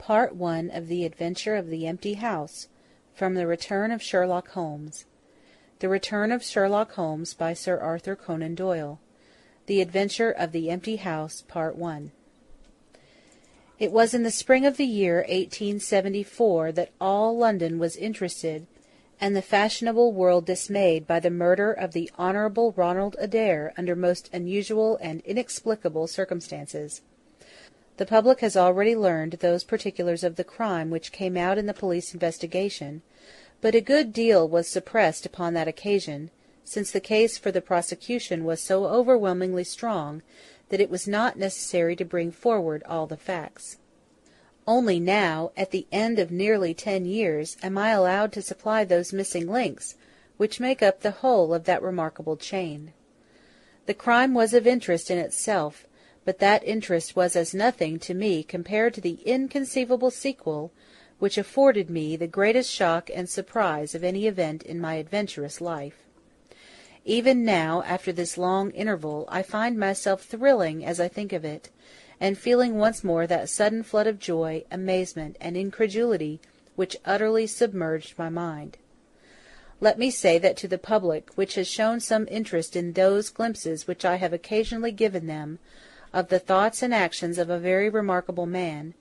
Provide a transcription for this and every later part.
Part 1 of The Adventure of the Empty House, from The Return of Sherlock Holmes. The Return of Sherlock Holmes, by Sir Arthur Conan Doyle. The Adventure of the Empty House, Part 1. It was in the spring of the year 1874 that all London was interested, and the fashionable world dismayed, by the murder of the Honourable Ronald Adair under most unusual and inexplicable circumstances. The public has already learned those particulars of the crime which came out in the police investigation, but a good deal was suppressed upon that occasion, since the case for the prosecution was so overwhelmingly strong that it was not necessary to bring forward all the facts. Only now, at the end of nearly 10 years, am I allowed to supply those missing links which make up the whole of that remarkable chain. The crime was of interest in itself, but that interest was as nothing to me compared to the inconceivable sequel, which afforded me the greatest shock and surprise of any event in my adventurous life. Even now, after this long interval, I find myself thrilling as I think of it, and feeling once more that sudden flood of joy, amazement, and incredulity which utterly submerged my mind. Let me say that to the public, which has shown some interest in those glimpses which I have occasionally given them, of the thoughts and actions of a very remarkable man,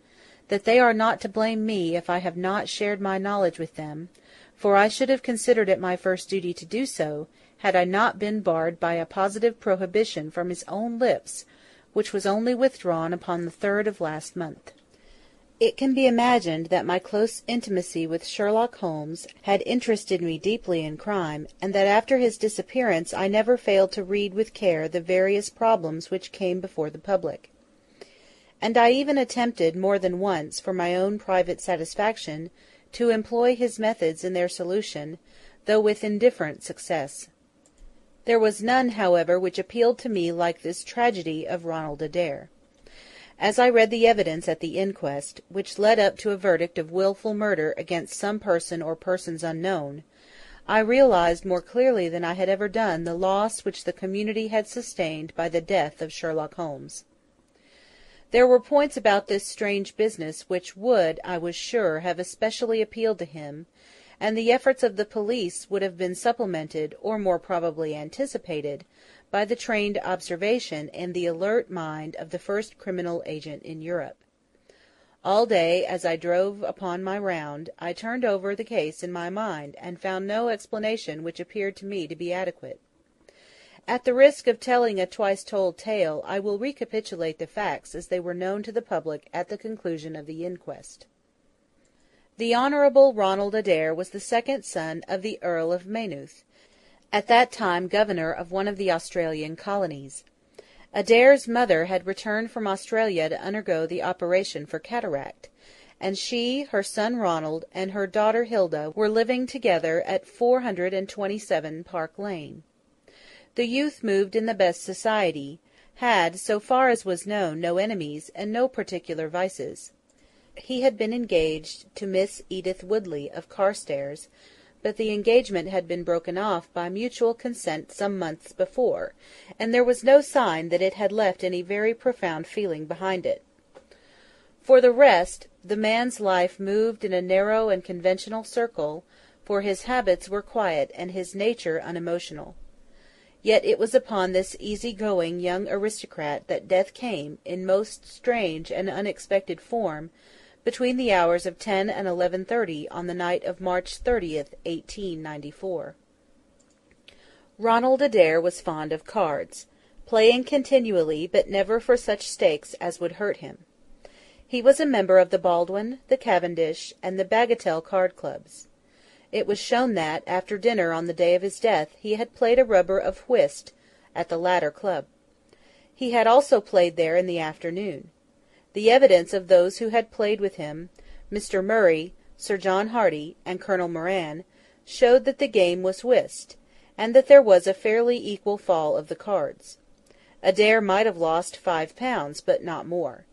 that they are not to blame me if I have not shared my knowledge with them, for I should have considered it my first duty to do so, had I not been barred by a positive prohibition from his own lips, which was only withdrawn upon the 3rd of last month. It can be imagined that my close intimacy with Sherlock Holmes had interested me deeply in crime, and that after his disappearance I never failed to read with care the various problems which came before the public. And I even attempted more than once, for my own private satisfaction, to employ his methods in their solution, though with indifferent success. There was none, however, which appealed to me like this tragedy of Ronald Adair. As I read the evidence at the inquest, which led up to a verdict of wilful murder against some person or persons unknown, I realized more clearly than I had ever done the loss which the community had sustained by the death of Sherlock Holmes. There were points about this strange business which would, I was sure, have especially appealed to him, and the efforts of the police would have been supplemented, or more probably anticipated, by the trained observation and the alert mind of the first criminal agent in Europe. All day, as I drove upon my round, I turned over the case in my mind, and found no explanation which appeared to me to be adequate. At the risk of telling a twice-told tale, I will recapitulate the facts as they were known to the public at the conclusion of the inquest. The Honourable Ronald Adair was the second son of the Earl of Maynooth, at that time governor of one of the Australian colonies. Adair's mother had returned from Australia to undergo the operation for cataract, and she, her son Ronald, and her daughter Hilda were living together at 427 Park Lane. The youth moved in the best society, had, so far as was known, no enemies, and no particular vices. He had been engaged to Miss Edith Woodley of Carstairs, but the engagement had been broken off by mutual consent some months before, and there was no sign that it had left any very profound feeling behind it. For the rest, the man's life moved in a narrow and conventional circle, for his habits were quiet and his nature unemotional. Yet it was upon this easy-going young aristocrat that death came, in most strange and unexpected form, between the hours of 10 and 11:30 on the night of March 30th, 1894. Ronald Adair was fond of cards, playing continually, but never for such stakes as would hurt him. He was a member of the Baldwin, the Cavendish, and the Bagatelle card clubs. It was shown that, after dinner on the day of his death, he had played a rubber of whist at the latter club. He had also played there in the afternoon. The evidence of those who had played with him, Mr. Murray, Sir John Hardy, and Colonel Moran, showed that the game was whist, and that there was a fairly equal fall of the cards. Adair might have lost £5, but not more.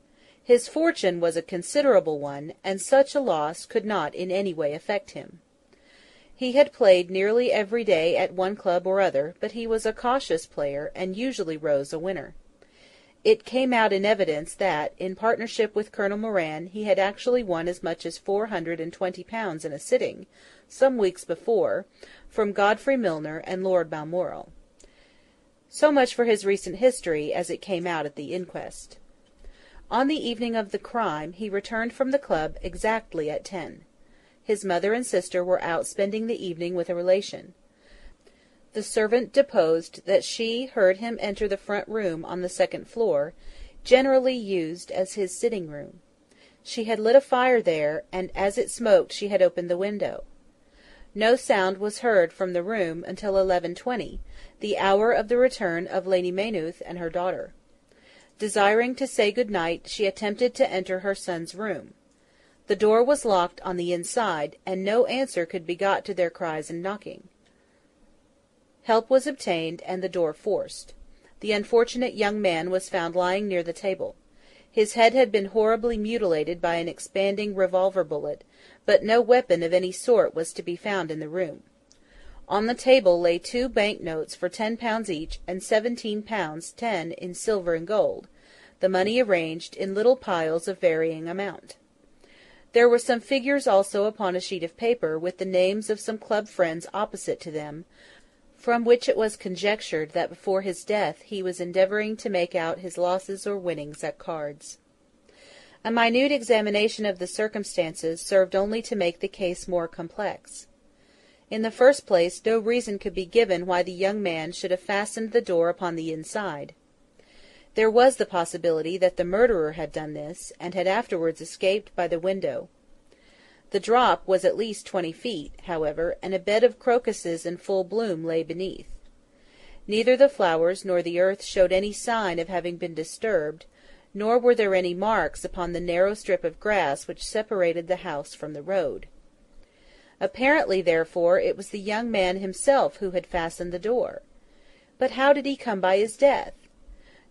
His fortune was a considerable one, and such a loss could not in any way affect him. He had played nearly every day at one club or other, but he was a cautious player, and usually rose a winner. It came out in evidence that, in partnership with Colonel Moran, he had actually won as much as £420 in a sitting, some weeks before, from Godfrey Milner and Lord Balmoral. So much for his recent history, as it came out at the inquest. On the evening of the crime he returned from the club exactly at 10. His mother and sister were out spending the evening with a relation. The servant deposed that she heard him enter the front room on the second floor, generally used as his sitting-room. She had lit a fire there, and as it smoked she had opened the window. No sound was heard from the room until 11:20, the hour of the return of Lady Maynooth and her daughter. Desiring to say good night, she attempted to enter her son's room. The door was locked on the inside, and no answer could be got to their cries and knocking. Help was obtained, and the door forced. The unfortunate young man was found lying near the table. His head had been horribly mutilated by an expanding revolver bullet, but no weapon of any sort was to be found in the room. On the table lay 2 bank-notes for £10 each, and £17 10 in silver and gold, the money arranged in little piles of varying amount. There were some figures also upon a sheet of paper, with the names of some club friends opposite to them, from which it was conjectured that before his death he was endeavouring to make out his losses or winnings at cards. A minute examination of the circumstances served only to make the case more complex. In the first place, no reason could be given why the young man should have fastened the door upon the inside. There was the possibility that the murderer had done this, and had afterwards escaped by the window. The drop was at least 20 feet, however, and a bed of crocuses in full bloom lay beneath. Neither the flowers nor the earth showed any sign of having been disturbed, nor were there any marks upon the narrow strip of grass which separated the house from the road. Apparently, therefore, it was the young man himself who had fastened the door. But how did he come by his death?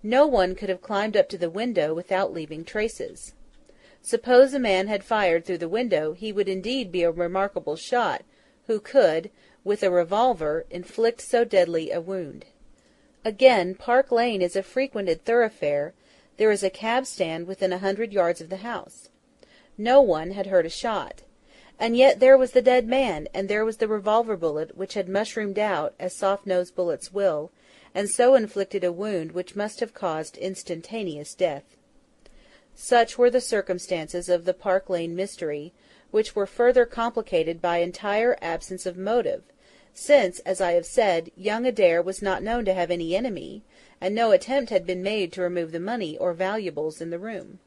No one could have climbed up to the window without leaving traces. Suppose a man had fired through the window, he would indeed be a remarkable shot, who could, with a revolver, inflict so deadly a wound. Again, Park Lane is a frequented thoroughfare. There is a cab-stand within 100 yards of the house. No one had heard a shot. And yet there was the dead man, and there was the revolver bullet, which had mushroomed out, as soft-nosed bullets will, and so inflicted a wound which must have caused instantaneous death. Such were the circumstances of the Park Lane mystery, which were further complicated by entire absence of motive, since, as I have said, young Adair was not known to have any enemy, and no attempt had been made to remove the money or valuables in the room.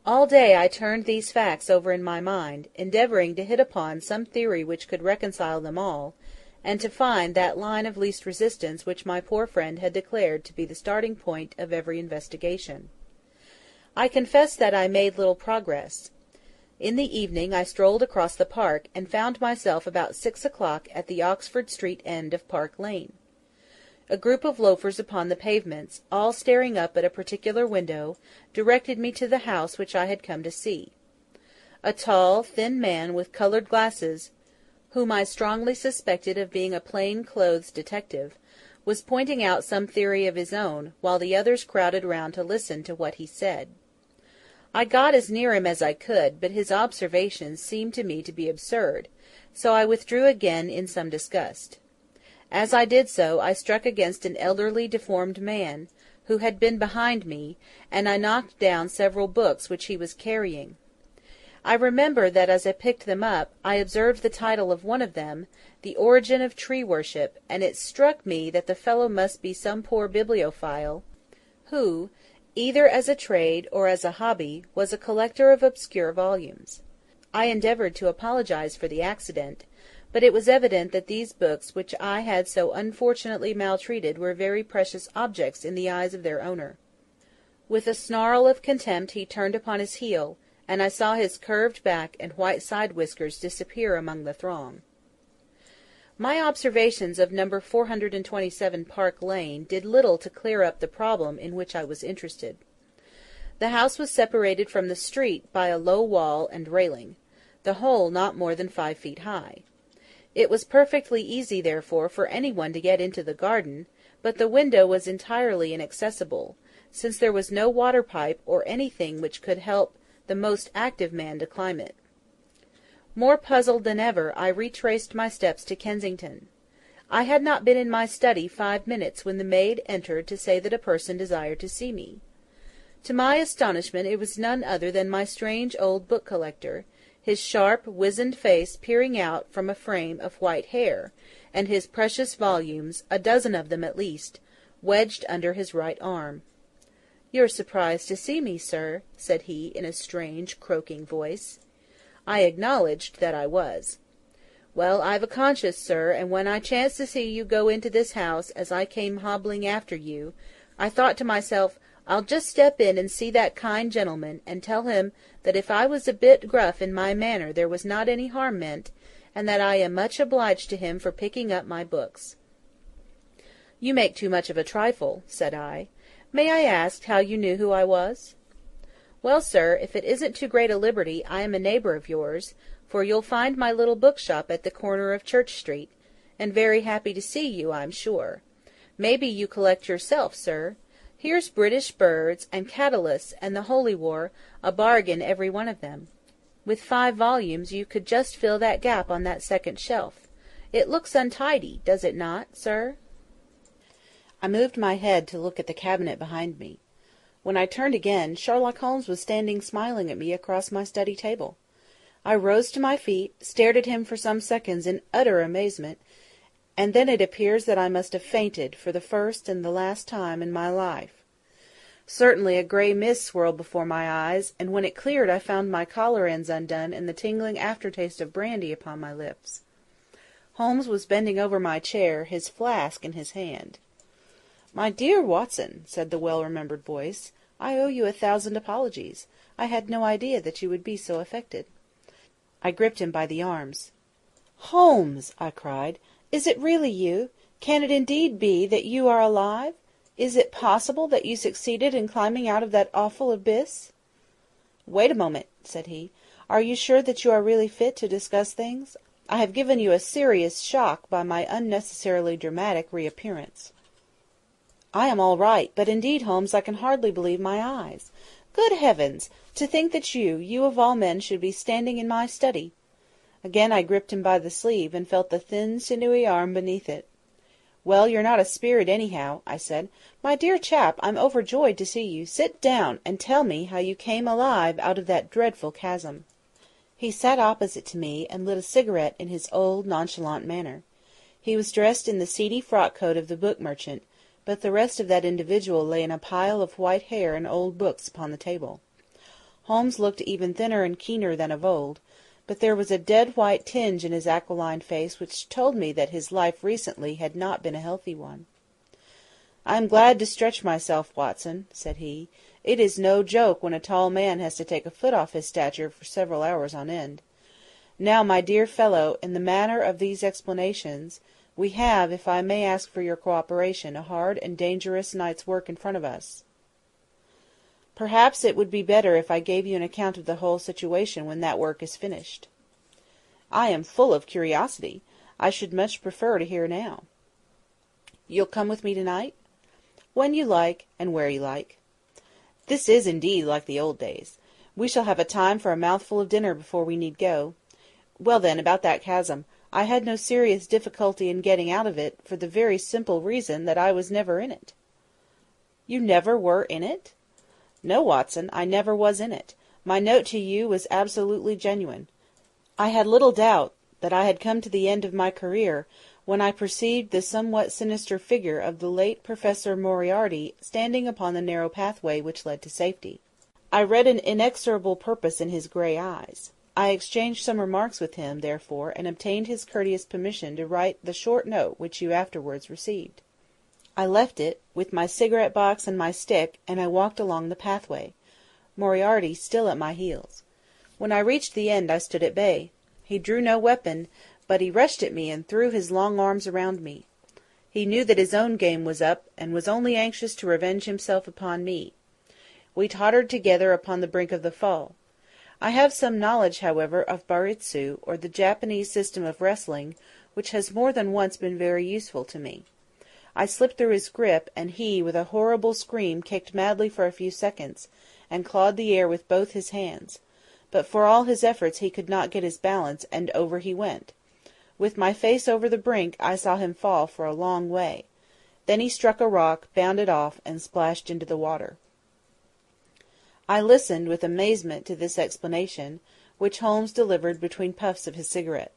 All day I turned these facts over in my mind, endeavouring to hit upon some theory which could reconcile them all, and to find that line of least resistance which my poor friend had declared to be the starting point of every investigation. I confess that I made little progress. In the evening I strolled across the park, and found myself about 6 o'clock at the Oxford Street end of Park Lane. A group of loafers upon the pavements, all staring up at a particular window, directed me to the house which I had come to see. A tall, thin man with coloured glasses, whom I strongly suspected of being a plain-clothes detective, was pointing out some theory of his own, while the others crowded round to listen to what he said. I got as near him as I could, but his observations seemed to me to be absurd, so I withdrew again in some disgust. As I did so, I struck against an elderly deformed man, who had been behind me, and I knocked down several books which he was carrying. I remember that as I picked them up, I observed the title of one of them, The Origin of Tree Worship, and it struck me that the fellow must be some poor bibliophile, who, either as a trade or as a hobby, was a collector of obscure volumes. I endeavoured to apologize for the accident, but it was evident that these books which I had so unfortunately maltreated were very precious objects in the eyes of their owner. With a snarl of contempt he turned upon his heel, and I saw his curved back and white side-whiskers disappear among the throng. My observations of No. 427 Park Lane did little to clear up the problem in which I was interested. The house was separated from the street by a low wall and railing, the whole not more than 5 feet high. It was perfectly easy, therefore, for any one to get into the garden, but the window was entirely inaccessible, since there was no water-pipe or anything which could help the most active man to climb it. More puzzled than ever, I retraced my steps to Kensington. I had not been in my study 5 minutes when the maid entered to say that a person desired to see me. To my astonishment it was none other than my strange old book-collector, his sharp, wizened face peering out from a frame of white hair, and his precious volumes, a dozen of them at least, wedged under his right arm. "You're surprised to see me, sir," said he, in a strange, croaking voice. I acknowledged that I was. "Well, I've a conscience, sir, and when I chanced to see you go into this house as I came hobbling after you, I thought to myself, I'll just step in and see that kind gentleman, and tell him that if I was a bit gruff in my manner there was not any harm meant, and that I am much obliged to him for picking up my books." "You make too much of a trifle," said I. "May I ask how you knew who I was?" "Well, sir, if it isn't too great a liberty, I am a neighbour of yours, for you'll find my little bookshop at the corner of Church Street, and very happy to see you, I'm sure. Maybe you collect yourself, sir. Here's British Birds, and Catullus, and the Holy War, a bargain every one of them. With 5 volumes you could just fill that gap on that second shelf. It looks untidy, does it not, sir?" I moved my head to look at the cabinet behind me. When I turned again, Sherlock Holmes was standing smiling at me across my study table. I rose to my feet, stared at him for some seconds in utter amazement, and then it appears that I must have fainted for the first and the last time in my life. Certainly a grey mist swirled before my eyes, and when it cleared I found my collar ends undone and the tingling aftertaste of brandy upon my lips. Holmes was bending over my chair, his flask in his hand. "My dear Watson," said the well-remembered voice, "I owe you 1,000 apologies. I had no idea that you would be so affected." I gripped him by the arms. "Holmes!" I cried. "Is it really you? Can it indeed be that you are alive? Is it possible that you succeeded in climbing out of that awful abyss?" "Wait a moment," said he. "Are you sure that you are really fit to discuss things? I have given you a serious shock by my unnecessarily dramatic reappearance." "I am all right, but indeed, Holmes, I can hardly believe my eyes. Good heavens! To think that you of all men, should be standing in my study!" Again I gripped him by the sleeve, and felt the thin, sinewy arm beneath it. "Well, you're not a spirit, anyhow," I said. "My dear chap, I'm overjoyed to see you. Sit down, and tell me how you came alive out of that dreadful chasm." He sat opposite to me, and lit a cigarette in his old, nonchalant manner. He was dressed in the seedy frock-coat of the book-merchant, but the rest of that individual lay in a pile of white hair and old books upon the table. Holmes looked even thinner and keener than of old, but there was a dead-white tinge in his aquiline face which told me that his life recently had not been a healthy one. "I am glad to stretch myself, Watson," said he. "It is no joke when a tall man has to take a foot off his stature for several hours on end. Now, my dear fellow, in the matter of these explanations, we have, if I may ask for your cooperation, a hard and dangerous night's work in front of us. Perhaps it would be better if I gave you an account of the whole situation when that work is finished." "I am full of curiosity. I should much prefer to hear now." "You'll come with me tonight?" "When you like, and where you like." "This is indeed like the old days. We shall have a time for a mouthful of dinner before we need go. Well then, about that chasm. I had no serious difficulty in getting out of it, for the very simple reason that I was never in it." "You never were in it?" "No, Watson, I never was in it. My note to you was absolutely genuine. I had little doubt that I had come to the end of my career when I perceived the somewhat sinister figure of the late Professor Moriarty standing upon the narrow pathway which led to safety. I read an inexorable purpose in his grey eyes. I exchanged some remarks with him, therefore, and obtained his courteous permission to write the short note which you afterwards received. I left it, with my cigarette-box and my stick, and I walked along the pathway, Moriarty still at my heels. When I reached the end I stood at bay. He drew no weapon, but he rushed at me and threw his long arms around me. He knew that his own game was up, and was only anxious to revenge himself upon me. We tottered together upon the brink of the fall. I have some knowledge, however, of Baritsu, or the Japanese system of wrestling, which has more than once been very useful to me. I slipped through his grip, and he, with a horrible scream, kicked madly for a few seconds, and clawed the air with both his hands. But for all his efforts he could not get his balance, and over he went. With my face over the brink, I saw him fall for a long way. Then he struck a rock, bounded off, and splashed into the water. I listened with amazement to this explanation, which Holmes delivered between puffs of his cigarette.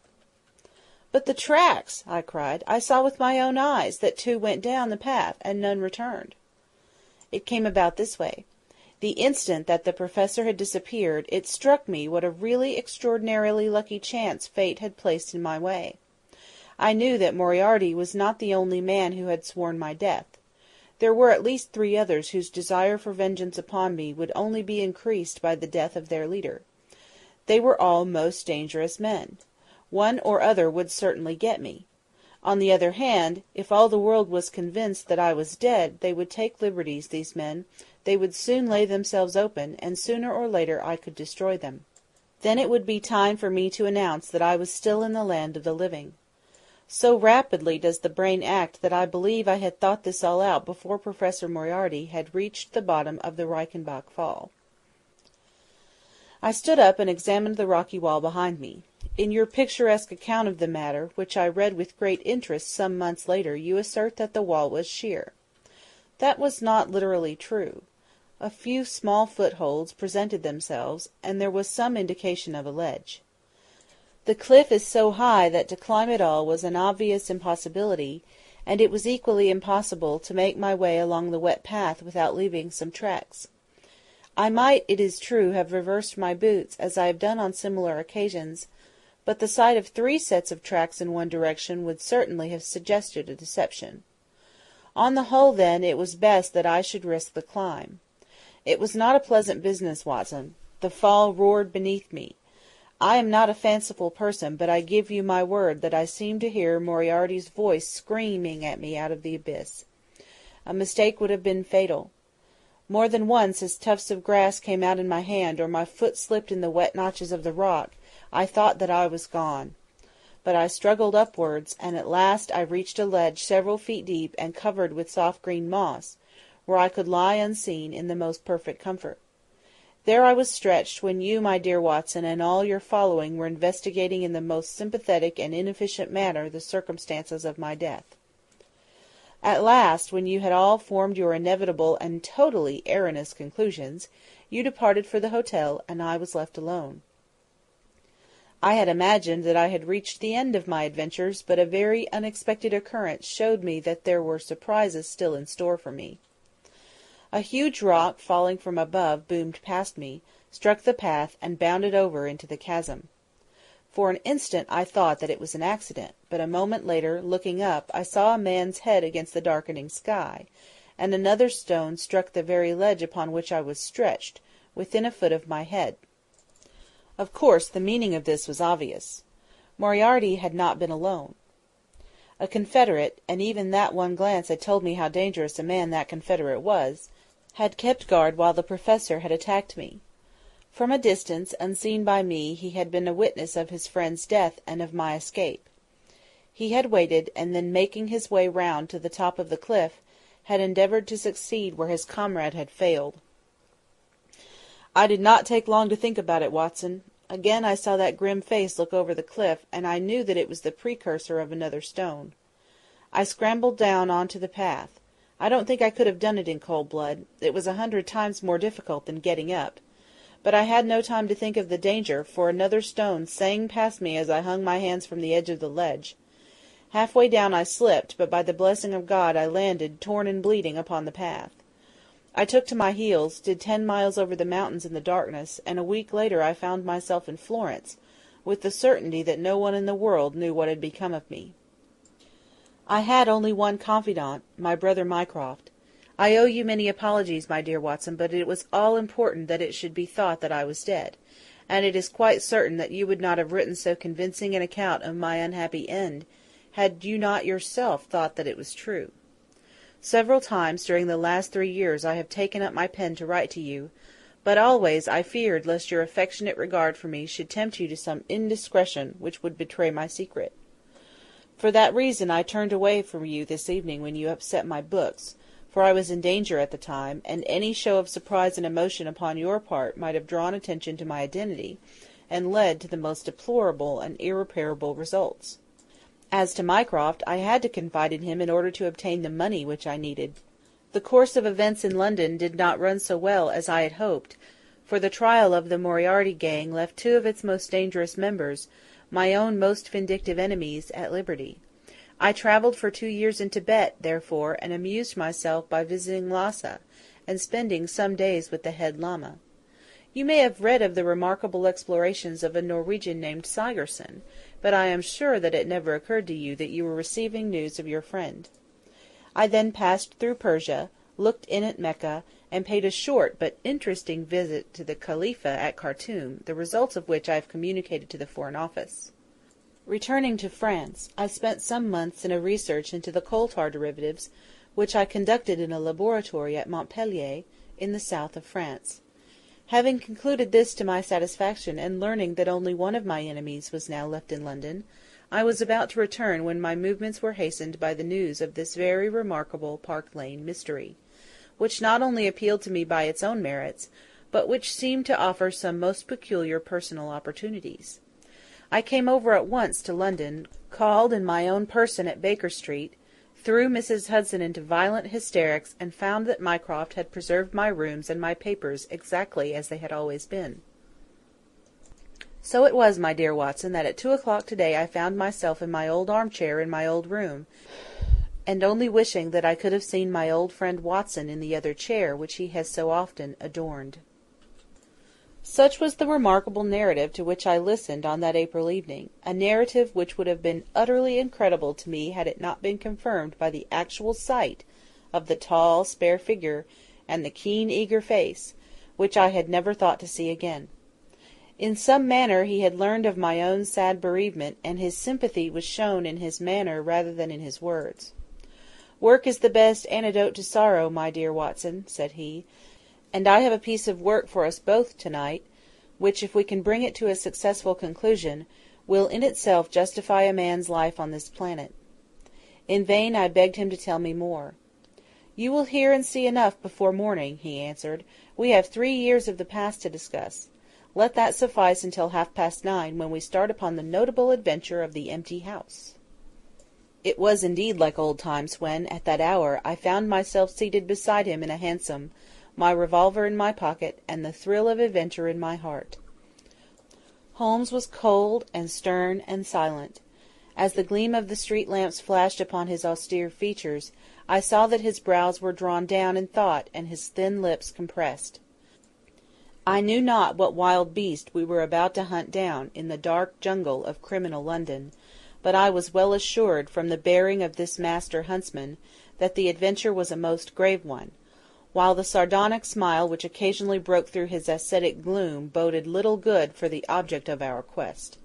"But the tracks!" I cried. "I saw with my own eyes that 2 went down the path, and none returned." It came about this way. The instant that the Professor had disappeared, it struck me what a really extraordinarily lucky chance fate had placed in my way. I knew that Moriarty was not the only man who had sworn my death. There were at least 3 others whose desire for vengeance upon me would only be increased by the death of their leader. They were all most dangerous men. One or other would certainly get me. On the other hand, if all the world was convinced that I was dead, they would take liberties, these men. They would soon lay themselves open, and sooner or later I could destroy them. Then it would be time for me to announce that I was still in the land of the living. So rapidly does the brain act that I believe I had thought this all out before Professor Moriarty had reached the bottom of the Reichenbach Fall. I stood up and examined the rocky wall behind me. In your picturesque account of the matter, which I read with great interest some months later, you assert that the wall was sheer. That was not literally true. A few small footholds presented themselves, and there was some indication of a ledge. The cliff is so high that to climb it all was an obvious impossibility, and it was equally impossible to make my way along the wet path without leaving some tracks. I might, it is true, have reversed my boots, as I have done on similar occasions, but the sight of 3 sets of tracks in one direction would certainly have suggested a deception. On the whole, then, it was best that I should risk the climb. It was not a pleasant business, Watson. The fall roared beneath me. I am not a fanciful person, but I give you my word that I seemed to hear Moriarty's voice screaming at me out of the abyss. A mistake would have been fatal. More than once, as tufts of grass came out in my hand, or my foot slipped in the wet notches of the rock, I thought that I was gone. But I struggled upwards, and at last I reached a ledge several feet deep and covered with soft green moss, where I could lie unseen in the most perfect comfort. There I was stretched when you, my dear Watson, and all your following were investigating in the most sympathetic and inefficient manner the circumstances of my death. At last, when you had all formed your inevitable and totally erroneous conclusions, you departed for the hotel, and I was left alone. I had imagined that I had reached the end of my adventures, but a very unexpected occurrence showed me that there were surprises still in store for me. A huge rock, falling from above, boomed past me, struck the path, and bounded over into the chasm. For an instant I thought that it was an accident, but a moment later, looking up, I saw a man's head against the darkening sky, and another stone struck the very ledge upon which I was stretched, within a foot of my head. Of course, the meaning of this was obvious. Moriarty had not been alone. A confederate, and even that one glance had told me how dangerous a man that confederate was, had kept guard while the Professor had attacked me. From a distance, unseen by me, he had been a witness of his friend's death and of my escape. He had waited, and then making his way round to the top of the cliff, had endeavoured to succeed where his comrade had failed. I did not take long to think about it, Watson. Again I saw that grim face look over the cliff, and I knew that it was the precursor of another stone. I scrambled down on to the path. I don't think I could have done it in cold blood. It was 100 times more difficult than getting up. But I had no time to think of the danger, for another stone sang past me as I hung my hands from the edge of the ledge. Half-way down I slipped, but by the blessing of God I landed, torn and bleeding, upon the path. I took to my heels, did 10 miles over the mountains in the darkness, and a week later I found myself in Florence, with the certainty that no one in the world knew what had become of me. I had only one confidant, my brother Mycroft. I owe you many apologies, my dear Watson, but it was all important that it should be thought that I was dead, and it is quite certain that you would not have written so convincing an account of my unhappy end, had you not yourself thought that it was true. Several times during the last 3 years I have taken up my pen to write to you, but always I feared lest your affectionate regard for me should tempt you to some indiscretion which would betray my secret. For that reason I turned away from you this evening when you upset my books, for I was in danger at the time, and any show of surprise and emotion upon your part might have drawn attention to my identity, and led to the most deplorable and irreparable results. As to Mycroft, I had to confide in him in order to obtain the money which I needed. The course of events in London did not run so well as I had hoped, for the trial of the Moriarty gang left two of its most dangerous members, my own most vindictive enemies, at liberty. I travelled for 2 years in Tibet, therefore, and amused myself by visiting Lhasa, and spending some days with the head Lama. You may have read of the remarkable explorations of a Norwegian named Sigerson, but I am sure that it never occurred to you that you were receiving news of your friend. I then passed through Persia, looked in at Mecca, and paid a short but interesting visit to the Khalifa at Khartoum, the results of which I have communicated to the Foreign Office. Returning to France, I spent some months in a research into the coal tar derivatives, which I conducted in a laboratory at Montpellier, in the south of France. Having concluded this to my satisfaction, and learning that only one of my enemies was now left in London, I was about to return when my movements were hastened by the news of this very remarkable Park Lane mystery, which not only appealed to me by its own merits, but which seemed to offer some most peculiar personal opportunities. I came over at once to London, called in my own person at Baker Street, threw Mrs. Hudson into violent hysterics, and found that Mycroft had preserved my rooms and my papers exactly as they had always been. So it was, my dear Watson, that at 2 o'clock to-day I found myself in my old armchair in my old room, and only wishing that I could have seen my old friend Watson in the other chair which he has so often adorned. Such was the remarkable narrative to which I listened on that April evening, a narrative which would have been utterly incredible to me had it not been confirmed by the actual sight of the tall, spare figure, and the keen, eager face, which I had never thought to see again. In some manner he had learned of my own sad bereavement, and his sympathy was shown in his manner rather than in his words. "Work is the best antidote to sorrow, my dear Watson," said he, "and I have a piece of work for us both to-night, which, if we can bring it to a successful conclusion, will in itself justify a man's life on this planet." In vain I begged him to tell me more. "You will hear and see enough before morning," he answered. "We have 3 years of the past to discuss. Let that suffice until 9:30, when we start upon the notable adventure of the empty house." It was indeed like old times when, at that hour, I found myself seated beside him in a hansom, my revolver in my pocket, and the thrill of adventure in my heart. Holmes was cold and stern and silent. As the gleam of the street lamps flashed upon his austere features, I saw that his brows were drawn down in thought and his thin lips compressed. I knew not what wild beast we were about to hunt down in the dark jungle of criminal London, but I was well assured, from the bearing of this master huntsman, that the adventure was a most grave one, while the sardonic smile which occasionally broke through his ascetic gloom boded little good for the object of our quest.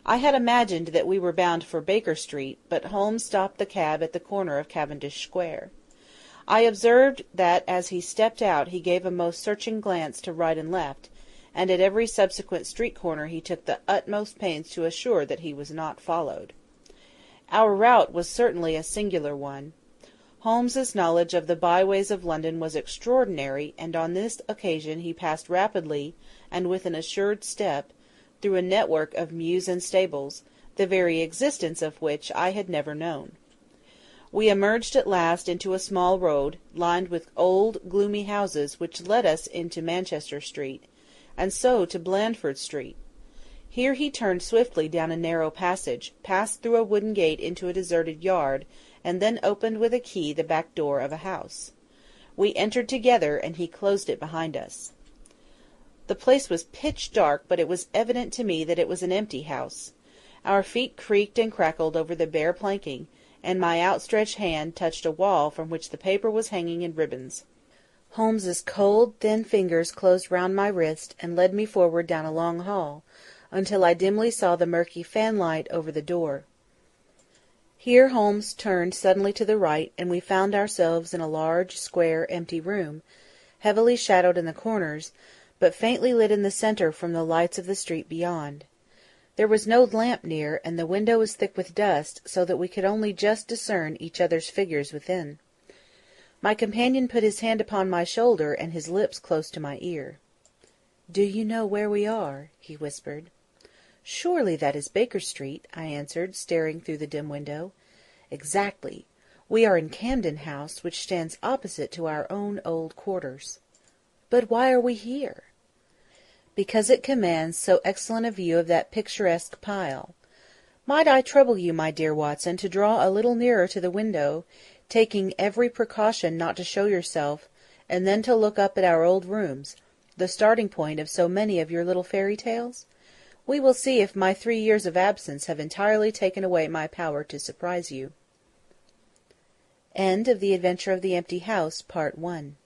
I had imagined that we were bound for Baker Street, but Holmes stopped the cab at the corner of Cavendish Square. I observed that as he stepped out he gave a most searching glance to right and left, and at every subsequent street corner he took the utmost pains to assure that he was not followed. Our route was certainly a singular one. Holmes's knowledge of the byways of London was extraordinary, and on this occasion he passed rapidly, and with an assured step, through a network of mews and stables, the very existence of which I had never known. We emerged at last into a small road, lined with old, gloomy houses, which led us into Manchester Street, and so to Blandford Street. Here he turned swiftly down a narrow passage, passed through a wooden gate into a deserted yard, and then opened with a key the back door of a house. We entered together, and he closed it behind us. The place was pitch dark, but it was evident to me that it was an empty house. Our feet creaked and crackled over the bare planking, and my outstretched hand touched a wall from which the paper was hanging in ribbons. Holmes's cold, thin fingers closed round my wrist, and led me forward down a long hall, until I dimly saw the murky fanlight over the door. Here Holmes turned suddenly to the right, and we found ourselves in a large, square, empty room, heavily shadowed in the corners, but faintly lit in the centre from the lights of the street beyond. There was no lamp near, and the window was thick with dust, so that we could only just discern each other's figures within. My companion put his hand upon my shoulder, and his lips close to my ear. "Do you know where we are?" he whispered. "Surely that is Baker Street," I answered, staring through the dim window. "Exactly. We are in Camden House, which stands opposite to our own old quarters." "But why are we here?" "Because it commands so excellent a view of that picturesque pile. Might I trouble you, my dear Watson, to draw a little nearer to the window, taking every precaution not to show yourself, and then to look up at our old rooms, the starting point of so many of your little fairy tales? We will see if my 3 years of absence have entirely taken away my power to surprise you." End of The Adventure of the Empty House, Part 1.